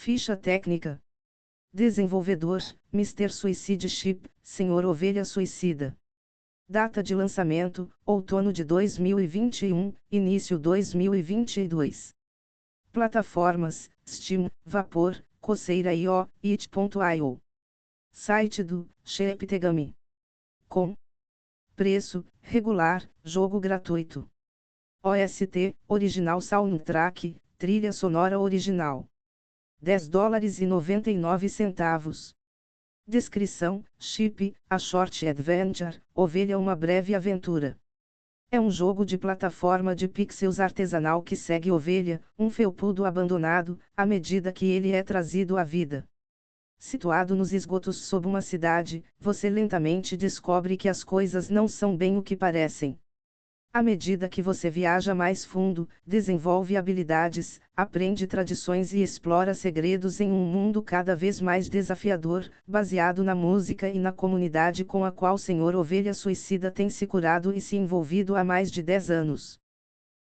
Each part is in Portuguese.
Ficha técnica. Desenvolvedor, Mr. Suicide Chip, Senhor Ovelha Suicida. Data de lançamento, outono de 2021, início 2022. Plataformas, Steam, Vapor, Coceira.io, It.io. Site do Sheptegami. Com preço regular, jogo gratuito. OST, Original Soundtrack, trilha sonora original. $10,99. Descrição: Chip, A Short Adventure, Ovelha uma breve aventura. É um jogo de plataforma de pixels artesanal que segue Ovelha, um felpudo abandonado, à medida que ele é trazido à vida. Situado nos esgotos sob uma cidade, você lentamente descobre que as coisas não são bem o que parecem. À medida que você viaja mais fundo, desenvolve habilidades, aprende tradições e explora segredos em um mundo cada vez mais desafiador, baseado na música e na comunidade com a qual Senhor Ovelha Suicida tem se curado e se envolvido há mais de 10 anos.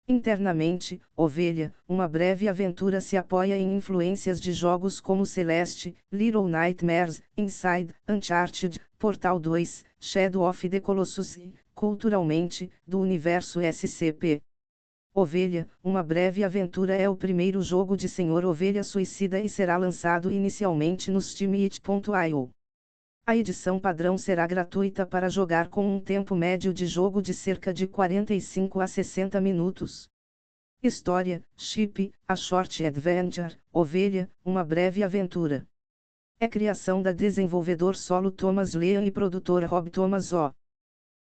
Internamente, Ovelha, uma breve aventura se apoia em influências de jogos como Celeste, Little Nightmares, Inside, Uncharted, Portal 2, Shadow of the Colossus e, culturalmente, do universo SCP. Ovelha, uma breve aventura é o primeiro jogo de Senhor Ovelha Suicida e será lançado inicialmente no Steam It.io. A edição padrão será gratuita para jogar com um tempo médio de jogo de cerca de 45 a 60 minutos. História: Chip, A Short Adventure, Ovelha, uma breve aventura. É criação da desenvolvedor solo Thomas Lean e produtor Rob Thomas O.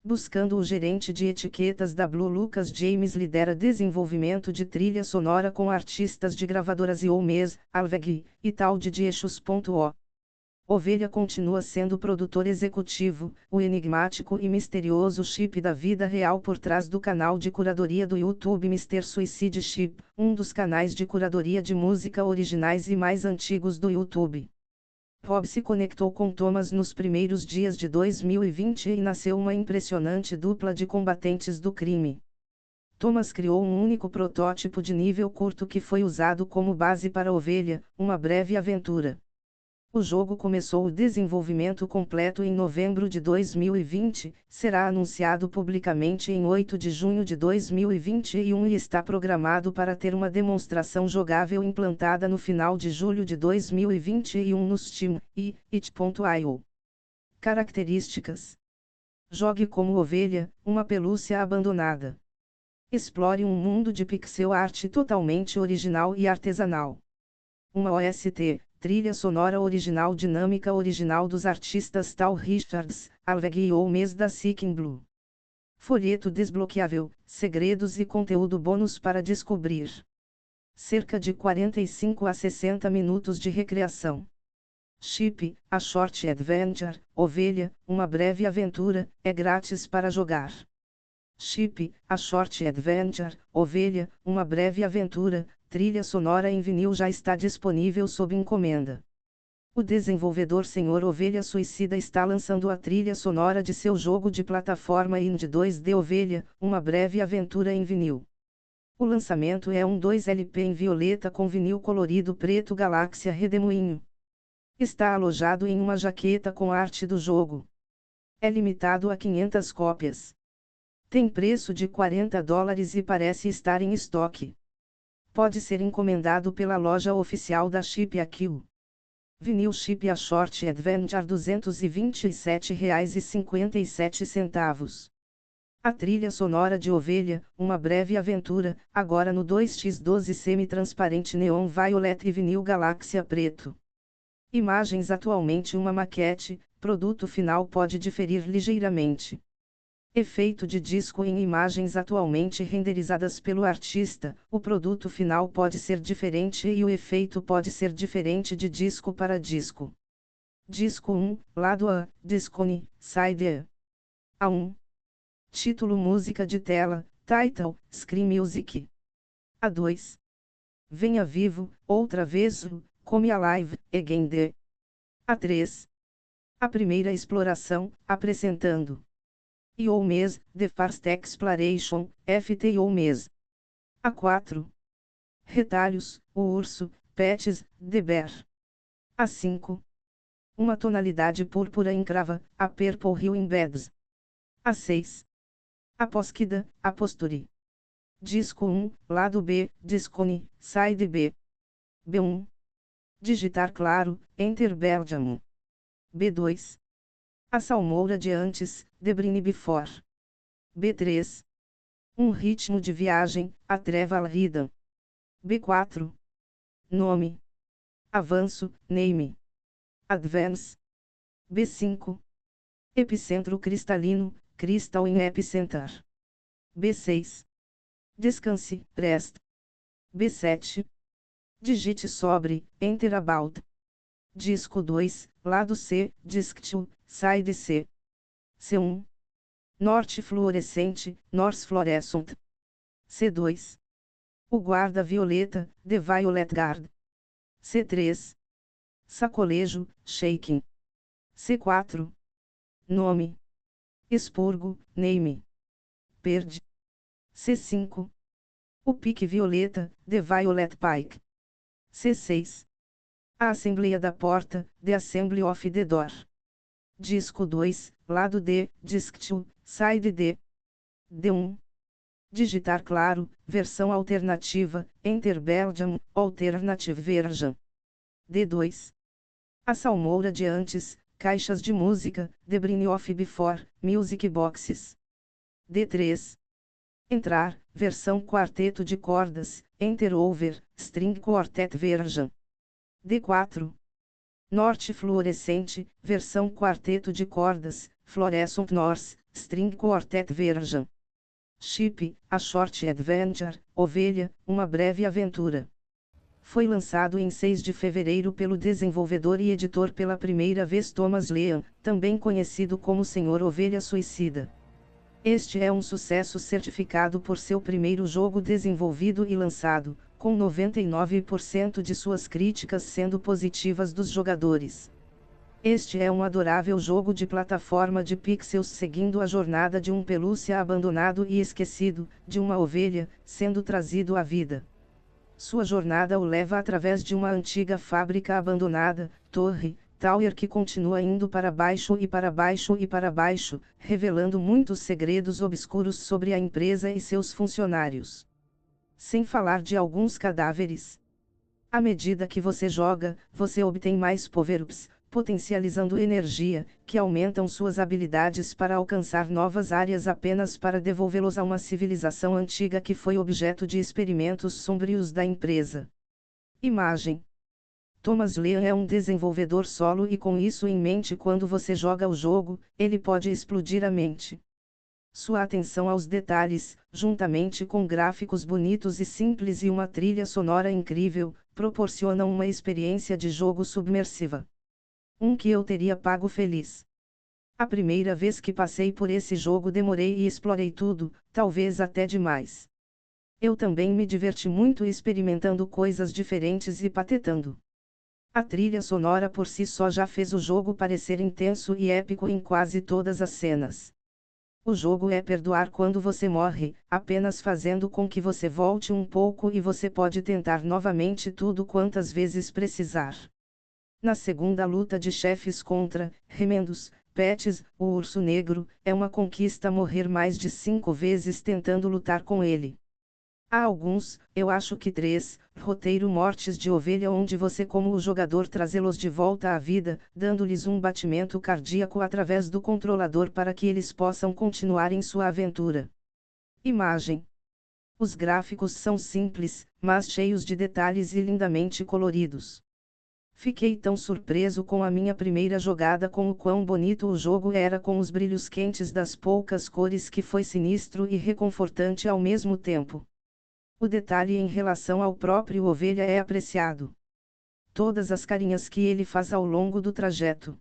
Buscando o gerente de etiquetas da Blue Lucas James lidera desenvolvimento de trilha sonora com artistas de gravadoras e Mes, Alveg, e tal de Eixos.o. Ovelha continua sendo produtor executivo, o enigmático e misterioso Chip da vida real por trás do canal de curadoria do YouTube Mr. Suicide Chip, um dos canais de curadoria de música originais e mais antigos do YouTube. Rob se conectou com Thomas nos primeiros dias de 2020 e nasceu uma impressionante dupla de combatentes do crime. Thomas criou um único protótipo de nível curto que foi usado como base para Ovelha, uma breve aventura. O jogo começou o desenvolvimento completo em novembro de 2020, será anunciado publicamente em 8 de junho de 2021 e está programado para ter uma demonstração jogável implantada no final de julho de 2021 no Steam e It.io. Características: jogue como Ovelha, uma pelúcia abandonada. Explore um mundo de pixel art totalmente original e artesanal. Uma OST, trilha sonora original dinâmica original dos artistas Tal Richards, Alveg e Mes da Seeking Blue. Folheto desbloqueável, segredos e conteúdo bônus para descobrir. Cerca de 45 a 60 minutos de recreação. Chip, A Short Adventure, Ovelha, uma breve aventura, é grátis para jogar. Chip, A Short Adventure, Ovelha, uma breve aventura, trilha sonora em vinil já está disponível sob encomenda. O desenvolvedor Senhor Ovelha Suicida está lançando a trilha sonora de seu jogo de plataforma indie 2D Ovelha, uma breve aventura em vinil. O lançamento é um 2LP em violeta com vinil colorido preto Galáxia Redemoinho. Está alojado em uma jaqueta com arte do jogo. É limitado a 500 cópias. Tem preço de $40 e parece estar em estoque. Pode ser encomendado pela loja oficial da Chip Aquilo. Vinil Chip A Short Adventure R$ 227,57. A trilha sonora de Ovelha, uma breve aventura, agora no 2x12 semi-transparente neon violet e vinil galáxia preto. Imagens atualmente uma maquete, produto final pode diferir ligeiramente. Efeito de disco em imagens atualmente renderizadas pelo artista, o produto final pode ser diferente e o efeito pode ser diferente de disco para disco. Disco 1, lado A, Discone, Side A. A1. Título Música de tela, Title, Screen Music. A2. Venha Vivo, Outra Vez, Come Alive, Again The. A3. A primeira exploração, apresentando Mes, The First Exploration, Mes. A4. Retalhos, o urso, Pets, The Bear. A5. Uma tonalidade púrpura encrava, a purple hue embeds. A6. Apósquida, aposturi. Disco 1, lado B, discone, side B. B1. Digitar claro, enter Belgium. B2. A salmoura de antes, debrine before. B3. Um ritmo de viagem, a treva rhythm. B4. Nome. Avanço, name. Advance. B5. Epicentro cristalino, crystal in epicenter. B6. Descanse, rest. B7. Digite sobre, enter about. Disco 2, lado C, disc 2, side C. C1. Norte fluorescente, north fluorescent. C2. O guarda violeta, the violet guard. C3. Sacolejo, shaking. C4. Nome. Expurgo, name. Perde. C5. O pique violeta, the violet pike. C6. A assembleia da porta, the assembly of the door. Disco 2, lado D, disc 2, side D. D1. Digitar claro, versão alternativa, enter Belgium, alternative version. D2. A salmoura de antes, caixas de música, the brine of before, music boxes. D3. Entrar, versão quarteto de cordas, enter over, string quartet version. D4. Norte fluorescente, versão quarteto de cordas, fluorescent north, string quartet version. Chip, A Short Adventure, Ovelha, Uma Breve Aventura. Foi lançado em 6 de fevereiro pelo desenvolvedor e editor pela primeira vez Thomas Lean, também conhecido como Senhor Ovelha Suicida. Este é um sucesso certificado por seu primeiro jogo desenvolvido e lançado, com 99% de suas críticas sendo positivas dos jogadores. Este é um adorável jogo de plataforma de pixels seguindo a jornada de um pelúcia abandonado e esquecido, de uma ovelha, sendo trazido à vida. Sua jornada o leva através de uma antiga fábrica abandonada, torre, tower que continua indo para baixo e para baixo e para baixo, revelando muitos segredos obscuros sobre a empresa e seus funcionários. Sem falar de alguns cadáveres. À medida que você joga, você obtém mais power-ups, potencializando energia, que aumentam suas habilidades para alcançar novas áreas apenas para devolvê-los a uma civilização antiga que foi objeto de experimentos sombrios da empresa. Imagem. Thomas Lean é um desenvolvedor solo e com isso em mente quando você joga o jogo, ele pode explodir a mente. Sua atenção aos detalhes, juntamente com gráficos bonitos e simples e uma trilha sonora incrível, proporcionam uma experiência de jogo submersiva. Que eu teria pago feliz. A primeira vez que passei por esse jogo demorei e explorei tudo, talvez até demais. Eu também me diverti muito experimentando coisas diferentes e patetando. A trilha sonora por si só já fez o jogo parecer intenso e épico em quase todas as cenas. O jogo é perdoar quando você morre, apenas fazendo com que você volte um pouco e você pode tentar novamente tudo quantas vezes precisar. Na segunda luta de chefes contra Remendos, Pets, o Urso Negro, é uma conquista morrer mais de 5 vezes tentando lutar com ele. Há alguns, eu acho que 3, roteiro mortes de ovelha onde você como o jogador trazê-los de volta à vida, dando-lhes um batimento cardíaco através do controlador para que eles possam continuar em sua aventura. Imagem. Os gráficos são simples, mas cheios de detalhes e lindamente coloridos. Fiquei tão surpreso com a minha primeira jogada com o quão bonito o jogo era com os brilhos quentes das poucas cores que foi sinistro e reconfortante ao mesmo tempo. O detalhe em relação ao próprio ovelha é apreciado. Todas as carinhas que ele faz ao longo do trajeto.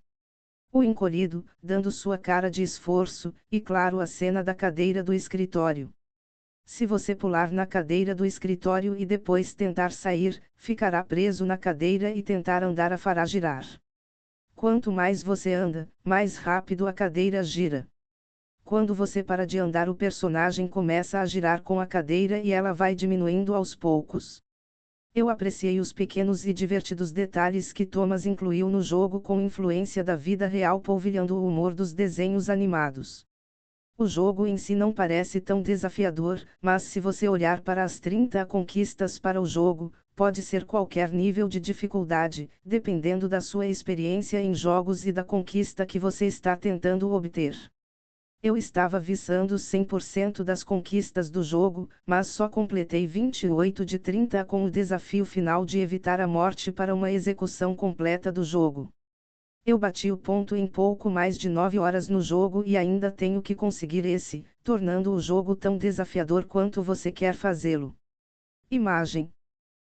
O encolhido, dando sua cara de esforço, e claro a cena da cadeira do escritório. Se você pular na cadeira do escritório e depois tentar sair, ficará preso na cadeira e tentar andar a fará girar. Quanto mais você anda, mais rápido a cadeira gira. Quando você para de andar, o personagem começa a girar com a cadeira e ela vai diminuindo aos poucos. Eu apreciei os pequenos e divertidos detalhes que Thomas incluiu no jogo com influência da vida real polvilhando o humor dos desenhos animados. O jogo em si não parece tão desafiador, mas se você olhar para as 30 conquistas para o jogo, pode ser qualquer nível de dificuldade, dependendo da sua experiência em jogos e da conquista que você está tentando obter. Eu estava visando 100% das conquistas do jogo, mas só completei 28 de 30 com o desafio final de evitar a morte para uma execução completa do jogo. Eu bati o ponto em pouco mais de 9 horas no jogo e ainda tenho que conseguir esse, tornando o jogo tão desafiador quanto você quer fazê-lo. Imagem.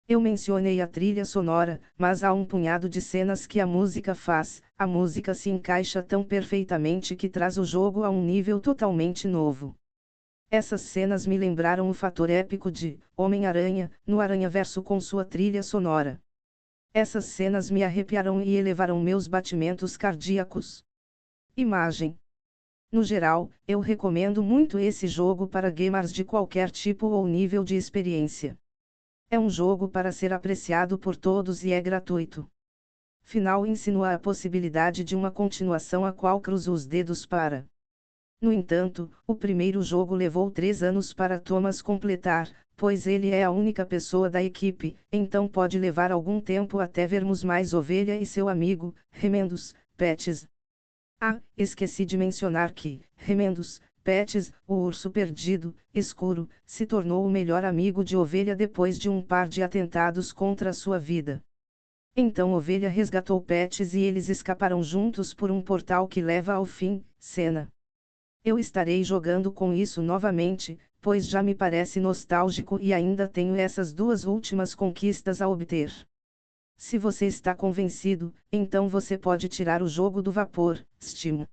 Eu mencionei a trilha sonora, mas há um punhado de cenas que a música faz, a música se encaixa tão perfeitamente que traz o jogo a um nível totalmente novo. Essas cenas me lembraram o fator épico de Homem-Aranha, no Aranhaverso com sua trilha sonora. Essas cenas me arrepiaram e elevaram meus batimentos cardíacos. Imagem. No geral, eu recomendo muito esse jogo para gamers de qualquer tipo ou nível de experiência. É um jogo para ser apreciado por todos e é gratuito. Final insinua a possibilidade de uma continuação a qual cruzo os dedos para. No entanto, o primeiro jogo levou 3 anos para Thomas completar, pois ele é a única pessoa da equipe, então pode levar algum tempo até vermos mais Ovelha e seu amigo, Remendos, Patches. Ah, esqueci de mencionar que, Remendos, Patches, o urso perdido, escuro, se tornou o melhor amigo de Ovelha depois de um par de atentados contra sua vida. Então Ovelha resgatou Patches e eles escaparam juntos por um portal que leva ao fim, cena. Eu estarei jogando com isso novamente, pois já me parece nostálgico e ainda tenho essas 2 últimas conquistas a obter. Se você está convencido, então você pode tirar o jogo do vapor, Steam.